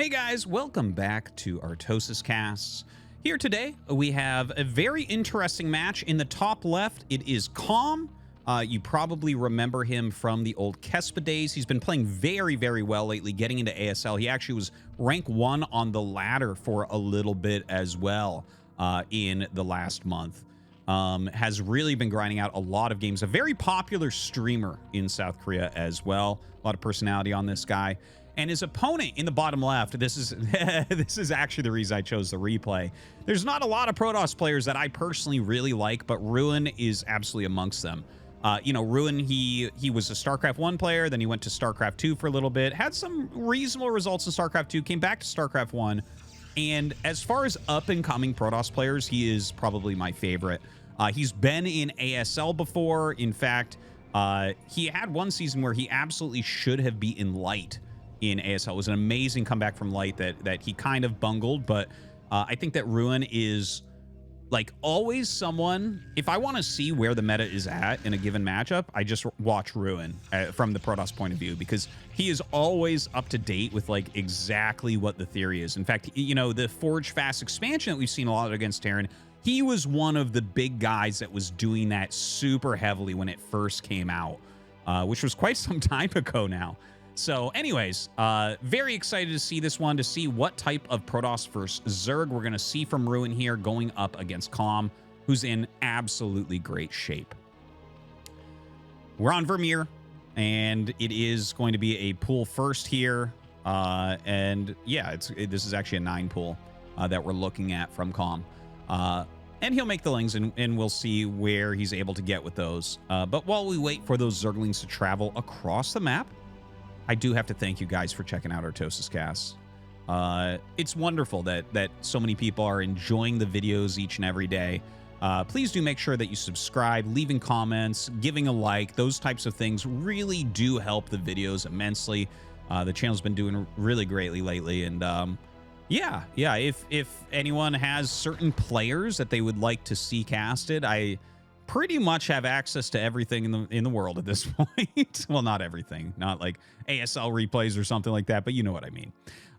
Hey guys, welcome back to ArtosisCasts. Here today, we have a very interesting match. In the top left, it is Calm. You probably remember him from the old Kespa days. He's been playing very, very well lately, getting into ASL. He actually was rank 1 on the ladder for a little bit as well in the last month. Has really been grinding out a lot of games. A very popular streamer in South Korea as well. A lot of personality on this guy. And his opponent in the bottom left, this is this is actually the reason I chose the replay. There's not a lot of Protoss players that I personally really like, but Ruin is absolutely amongst them. You know, Ruin, he was a StarCraft 1 player, then he went to StarCraft 2 for a little bit, had some reasonable results in StarCraft 2, came back to StarCraft 1, and as far as up-and-coming Protoss players, he is probably my favorite. He's been in ASL before. In fact, he had one season where he absolutely should have beaten Light in ASL. It was an amazing comeback from Light that he kind of bungled, but I think that Ruin is like always someone, if I want to see where the meta is at in a given matchup, I just watch Ruin from the Protoss point of view, because he is always up to date with like exactly what the theory is. In fact, you know, the Forge Fast expansion that we've seen a lot against Terran, he was one of the big guys that was doing that super heavily when it first came out, which was quite some time ago now. So anyways, very excited to see this one, to see what type of Protoss versus Zerg we're going to see from Ruin here going up against Calm, who's in absolutely great shape. We're on Vermeer, and it is going to be a pool first here. And yeah, this is actually a 9 pool that we're looking at from Calm. And he'll make the lings, and we'll see where he's able to get with those. But while we wait for those Zerglings to travel across the map, I do have to thank you guys for checking out ArtosisCasts. It's wonderful that so many people are enjoying the videos each and every day. Please do make sure that you subscribe, leaving comments, giving a like. Those types of things really do help the videos immensely. The channel's been doing really greatly lately, and yeah. If anyone has certain players that they would like to see casted, I pretty much have access to everything in the world at this point. Well, not everything, not like ASL replays or something like that, but you know what I mean.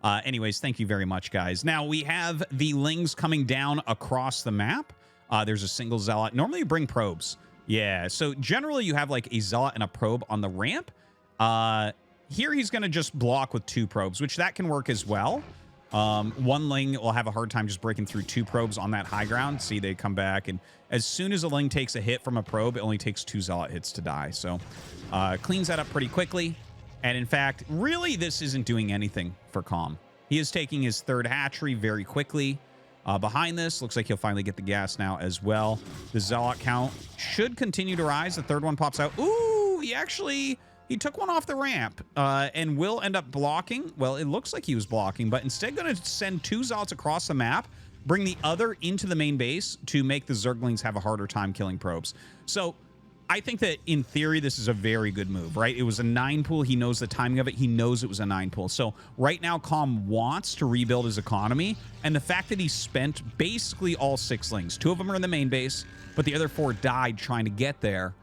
Anyways, thank you very much, guys. Now we have the lings coming down across the map. There's a single zealot. Normally you bring probes. Yeah, so generally you have like a zealot and a probe on the ramp. Here he's going to just block with 2 probes, which that can work as well. One ling will have a hard time just breaking through 2 probes on that high ground. See, they come back, and as soon as a ling takes a hit from a probe, it only takes 2 zealot hits to die. So cleans that up pretty quickly. And in fact, really, this isn't doing anything for Calm. He is taking his 3rd hatchery very quickly. Behind this, looks like he'll finally get the gas now as well. The zealot count should continue to rise. The 3rd one pops out. Ooh, he took one off the ramp and will end up blocking. Well, it looks like he was blocking, but instead going to send 2 zealots across the map, bring the other into the main base to make the Zerglings have a harder time killing probes. So I think that in theory, this is a very good move, right? It was a 9 pool. He knows the timing of it. He knows it was a 9 pool. So right now, Calm wants to rebuild his economy. And the fact that he spent basically all 6 lings, 2 of them are in the main base, but the other 4 died trying to get there.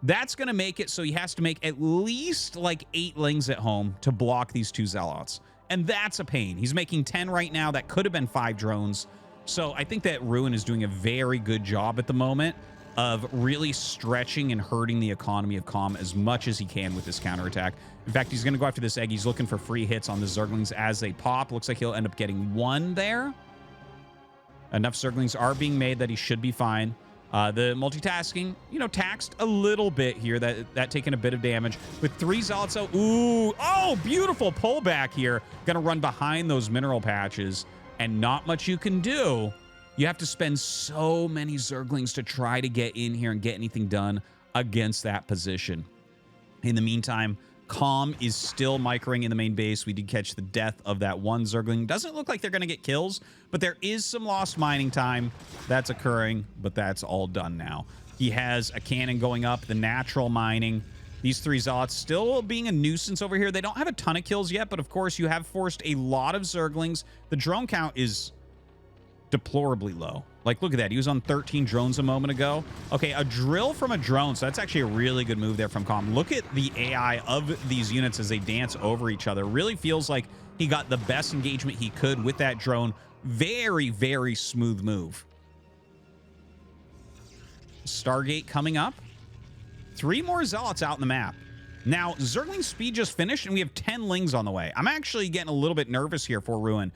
That's going to make it so he has to make at least like 8 lings at home to block these 2 zealots. And that's a pain. He's making 10 right now. That could have been 5 drones. So I think that Ruin is doing a very good job at the moment of really stretching and hurting the economy of Calm as much as he can with this counterattack. In fact, he's going to go after this egg. He's looking for free hits on the Zerglings as they pop. Looks like he'll end up getting 1 there. Enough Zerglings are being made that he should be fine. The multitasking, you know, taxed a little bit here, that taking a bit of damage with 3 zealots. So, ooh, oh, beautiful pullback here. Gonna run behind those mineral patches, and not much you can do. You have to spend so many Zerglings to try to get in here and get anything done against that position. In the meantime, Calm is still microing in the main base. We did catch the death of that 1 Zergling. Doesn't look like they're going to get kills, but there is some lost mining time that's occurring, but that's all done now. He has a cannon going up, the natural mining. These 3 zealots still being a nuisance over here. They don't have a ton of kills yet, but of course you have forced a lot of Zerglings. The drone count is deplorably low. Like, look at that. He was on 13 drones a moment ago. Okay, a drill from a drone. So that's actually a really good move there from Calm. Look at the AI of these units as they dance over each other. Really feels like He got the best engagement he could with that drone. Very, very smooth move. Stargate coming up. 3 more Zealots out in the map. Now, Zergling speed just finished, and we have 10 Lings on the way. I'm actually getting a little bit nervous here for Ruin.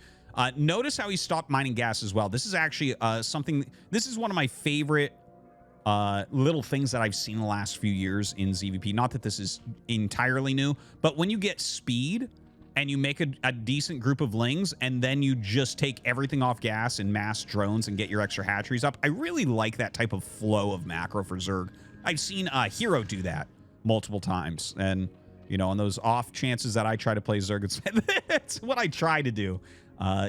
Notice how he stopped mining gas as well. This is actually something... This is one of my favorite little things that I've seen in the last few years in ZVP. Not that this is entirely new, but when you get speed and you make a decent group of Lings, and then you just take everything off gas and mass drones and get your extra hatcheries up, I really like that type of flow of macro for Zerg. I've seen Hero do that multiple times, and, you know, on those off chances that I try to play Zerg, it's what I try to do.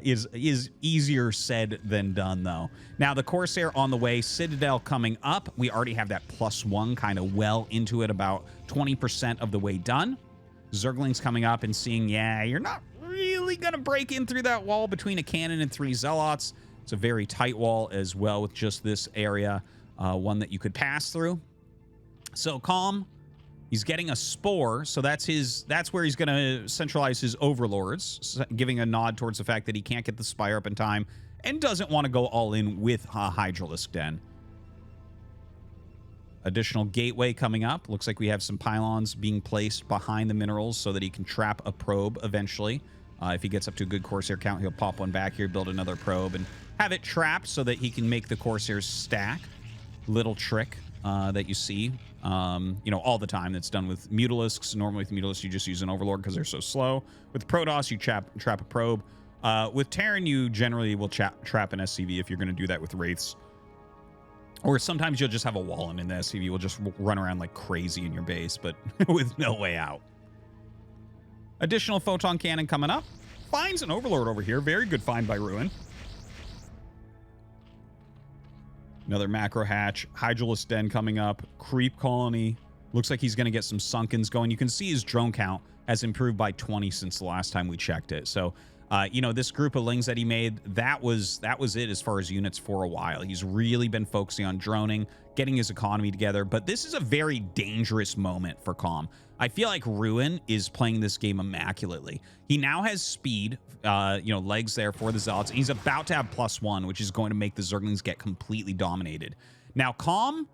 Is easier said than done, though. Now, the Corsair on the way, Citadel coming up. We already have that +1 kind of well into it, about 20% of the way done. Zerglings coming up and seeing, yeah, you're not really going to break in through that wall between a cannon and 3 Zealots. It's a very tight wall as well with just this area, one that you could pass through. So, Calm, he's getting a Spore, so that's where he's going to centralize his overlords, giving a nod towards the fact that he can't get the Spire up in time and doesn't want to go all in with a Hydralisk Den. Additional gateway coming up. Looks like we have some pylons being placed behind the minerals so that he can trap a probe eventually. If he gets up to a good Corsair count, he'll pop one back here, build another probe, and have it trapped so that he can make the Corsairs stack. Little trick that you see, you know, all the time. That's done with Mutalisks. Normally with Mutalisks, you just use an Overlord because they're so slow. With Protoss, you trap a probe. With Terran, you generally will trap an SCV if you're going to do that with Wraiths. Or sometimes you'll just have a wall in the SCV will just run around like crazy in your base, but with no way out. Additional Photon Cannon coming up. Finds an Overlord over here. Very good find by Ruin. Another Macro Hatch. Hydralisk Den coming up. Creep Colony. Looks like he's going to get some Sunkens going. You can see his drone count has improved by 20 since the last time we checked it. So, you know, this group of Lings that he made, that was it as far as units for a while. He's really been focusing on droning, getting his economy together. But this is a very dangerous moment for Calm. I feel like Ruin is playing this game immaculately. He now has speed, you know, legs there for the Zealots. He's about to have +1, which is going to make the Zerglings get completely dominated. Now, Calm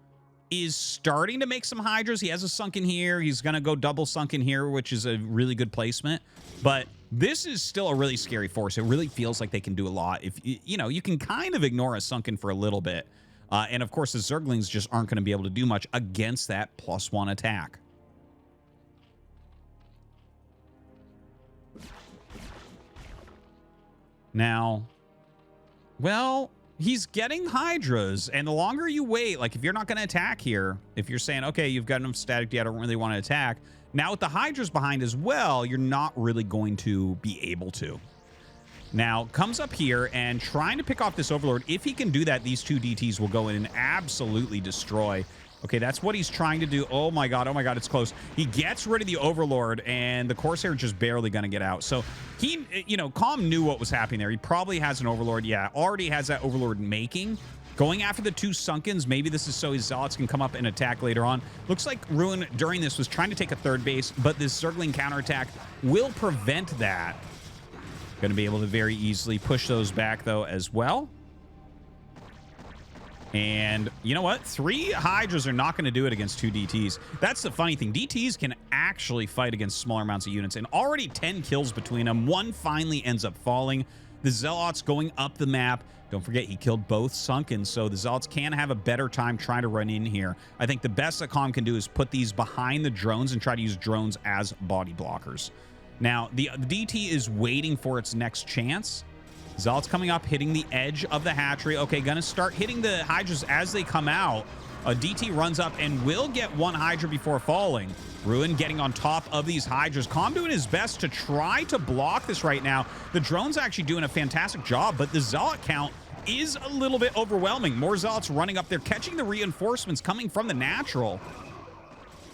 is starting to make some Hydras. He has a Sunken here. He's going to go double Sunken here, which is a really good placement. But this is still a really scary force. It really feels like they can do a lot. If you know, you can kind of ignore a Sunken for a little bit. And of course, the Zerglings just aren't going to be able to do much against that +1 attack. Now, well, he's getting Hydras, and the longer you wait, like if you're not going to attack here, if you're saying, okay, you've got enough static, I don't really want to attack. Now with the Hydras behind as well, you're not really going to be able to. Now, comes up here and trying to pick off this Overlord. If he can do that, these 2 DTs will go in and absolutely destroy. Okay, that's what he's trying to do. Oh my god, it's close. He gets rid of the Overlord, and the Corsair just barely going to get out. So he, you know, Calm knew what was happening there. He probably has an Overlord. Yeah, already has that Overlord making. Going after the 2 Sunkens. Maybe this is so his Zealots can come up and attack later on. Looks like Ruin during this was trying to take a 3rd base, but this Zergling counterattack will prevent that. Going to be able to very easily push those back, though, as well. And you know what? 3 Hydras are not going to do it against 2 DTs. That's the funny thing. DTs can actually fight against smaller amounts of units, and already 10 kills between them. 1 finally ends up falling. The Zealots going up the map. Don't forget, he killed both Sunken, so the Zealots can have a better time trying to run in here. I think the best that Calm can do is put these behind the drones and try to use drones as body blockers. Now, the DT is waiting for its next chance. Zealots coming up, hitting the edge of the hatchery. Okay, gonna start hitting the Hydras as they come out. A DT runs up and will get 1 Hydra before falling. Ruin getting on top of these Hydras. Calm doing his best to try to block this right now. The drone's actually doing a fantastic job, but the Zealot count is a little bit overwhelming. More Zealots running up there, catching the reinforcements coming from the natural.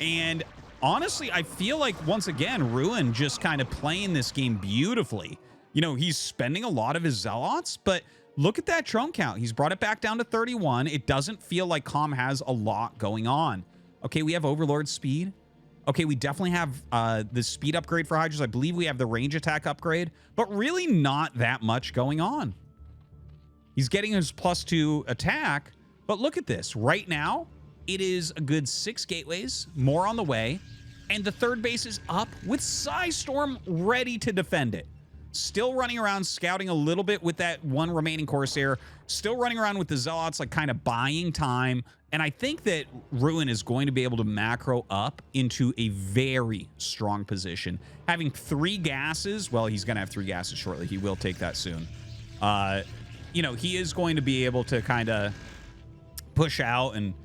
And honestly, I feel like, once again, Ruin just kind of playing this game beautifully. You know, he's spending a lot of his Zealots, but look at that drone count. He's brought it back down to 31. It doesn't feel like Calm has a lot going on. Okay, we have Overlord speed. Okay, we definitely have the speed upgrade for Hydras. I believe we have the range attack upgrade, but really not that much going on. He's getting his +2 attack, but look at this. Right now, it is a good 6 gateways, more on the way, and the third base is up with Psystorm ready to defend it. Still running around, scouting a little bit with that one remaining Corsair. Still running around with the Zealots, like kind of buying time. And I think that Ruin is going to be able to macro up into a very strong position. Having 3 gases, well, he's going to have 3 gases shortly. He will take that soon. You know, he is going to be able to kind of push out and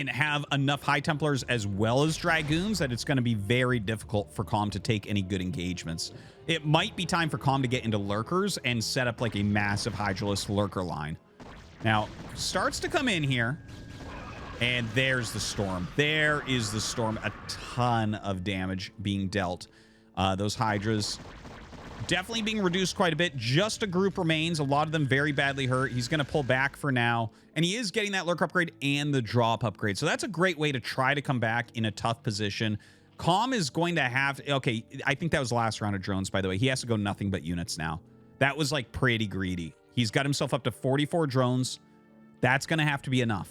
have enough High Templars as well as Dragoons that it's going to be very difficult for Calm to take any good engagements. It might be time for Calm to get into Lurkers and set up like a massive Hydralisk Lurker line. Now, starts to come in here, and there's the Storm. There is the Storm. A ton of damage being dealt. Those Hydras definitely being reduced quite a bit. Just a group remains. A lot of them very badly hurt. He's going to pull back for now. And he is getting that Lurk upgrade and the drop upgrade. So that's a great way to try to come back in a tough position. Calm is going to have... Okay, I think that was the last round of drones, by the way. He has to go nothing but units now. That was, like, pretty greedy. He's got himself up to 44 drones. That's going to have to be enough.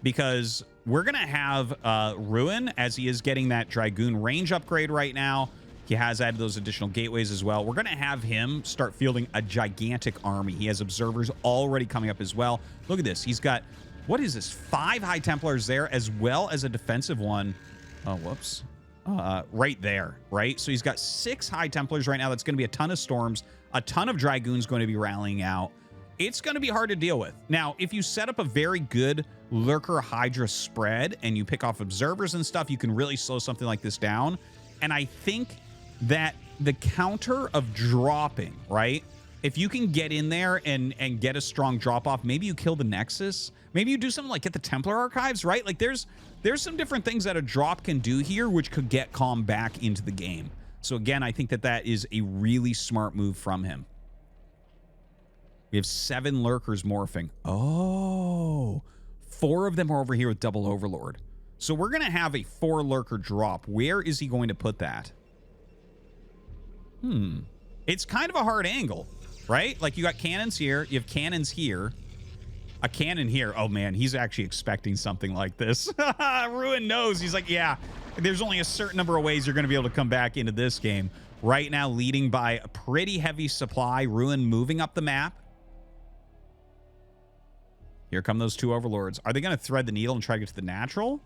Because we're going to have Ruin, as he is getting that Dragoon range upgrade right now. He has added those additional gateways as well. We're going to have him start fielding a gigantic army. He has observers already coming up as well. Look at this. He's got, what is this? 5 High Templars there, as well as a defensive one. Oh, whoops. Right there, right? So he's got 6 High Templars right now. That's going to be a ton of Storms. A ton of Dragoons going to be rallying out. It's going to be hard to deal with. Now, if you set up a very good Lurker Hydra spread and you pick off observers and stuff, you can really slow something like this down. And I think that the counter of dropping, right? If you can get in there and get a strong drop off, maybe you kill the Nexus. Maybe you do something like get the Templar Archives, right? Like there's some different things that a drop can do here, which could get Calm back into the game. So again, I think that that is a really smart move from him. We have 7 Lurkers morphing. Oh, 4 of them are over here with double Overlord. So we're going to have a 4 Lurker drop. Where is he going to put that? It's kind of a hard angle, right? Like you got cannons here. You have cannons here. A cannon here. Oh, man, he's actually expecting something like this. Ruin knows. He's like, yeah, there's only a certain number of ways you're going to be able to come back into this game. Right now, leading by a pretty heavy supply. Ruin moving up the map. Here come those 2 Overlords. Are they going to thread the needle and try to get to the natural?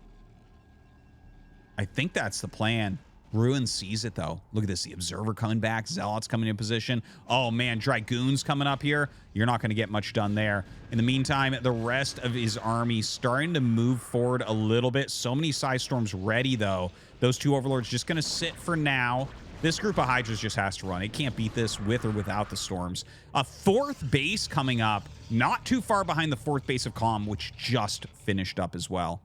I think that's the plan. Ruin sees it, though. Look at this. The Observer coming back. Zealots coming in position. Oh, man. Dragoons coming up here. You're not going to get much done there. In the meantime, the rest of his army starting to move forward a little bit. So many Psystorms ready, though. Those 2 Overlords just going to sit for now. This group of Hydras just has to run. It can't beat this with or without the Storms. A 4th base coming up. Not too far behind the 4th base of Calm, which just finished up as well.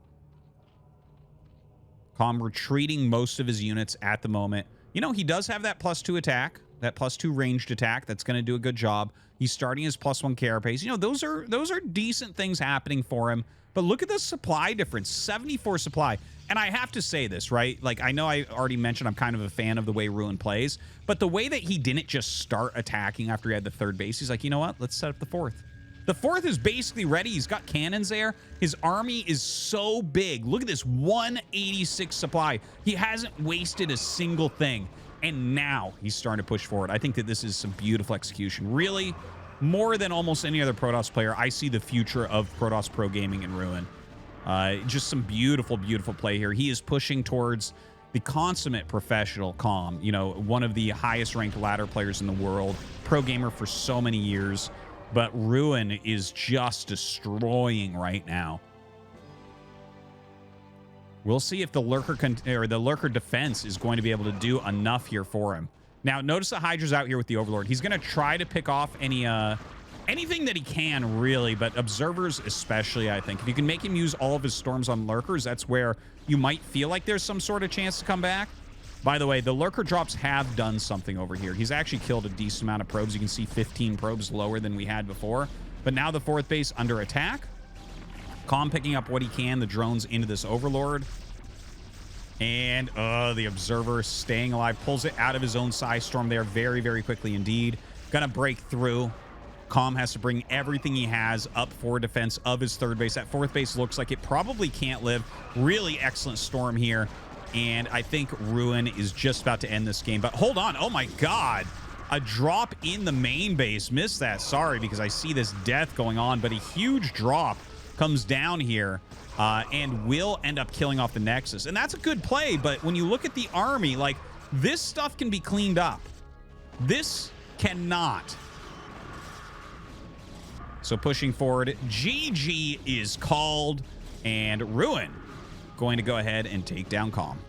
Calm retreating most of his units at the moment. You know, he does have that +2 attack, that +2 ranged attack. That's going to do a good job. He's starting his +1 carapace. You know, those are decent things happening for him. But look at the supply difference, 74 supply. And I have to say this, right? Like, I know I already mentioned I'm kind of a fan of the way Ruin plays, but the way that he didn't just start attacking after he had the 3rd base, he's like, you know what? Let's set up the 4th. The 4th is basically ready. He's got cannons there. His army is so big. Look at this, 186 supply. He hasn't wasted a single thing. And now he's starting to push forward. I think that this is some beautiful execution. Really, more than almost any other Protoss player, I see the future of Protoss Pro Gaming in Ruin. Just some beautiful, beautiful play here. He is pushing towards the consummate professional Calm. You know, one of the highest ranked ladder players in the world. Pro gamer for so many years. But Ruin is just destroying right now. We'll see if the Lurker defense is going to be able to do enough here for him. Now, notice the Hydra's out here with the Overlord. He's going to try to pick off anything that he can, really, but observers especially, I think. If you can make him use all of his Storms on Lurkers, that's where you might feel like there's some sort of chance to come back. By the way, the Lurker drops have done something over here. He's actually killed a decent amount of probes. You can see 15 probes lower than we had before. But now the 4th base under attack. Calm picking up what he can, the drones into this Overlord. And the Observer staying alive, pulls it out of his own Psy Storm there very, very quickly indeed. Gonna break through. Calm has to bring everything he has up for defense of his third base. That fourth base looks like it probably can't live. Really excellent Storm here. And I think Ruin is just about to end this game. But hold on. Oh, my God. A drop in the main base. Missed that. Sorry, because I see this death going on. But a huge drop comes down here and will end up killing off the Nexus. And that's a good play. But when you look at the army, like, this stuff can be cleaned up. This cannot. So pushing forward, GG is called, and Ruin going to go ahead and take down Calm.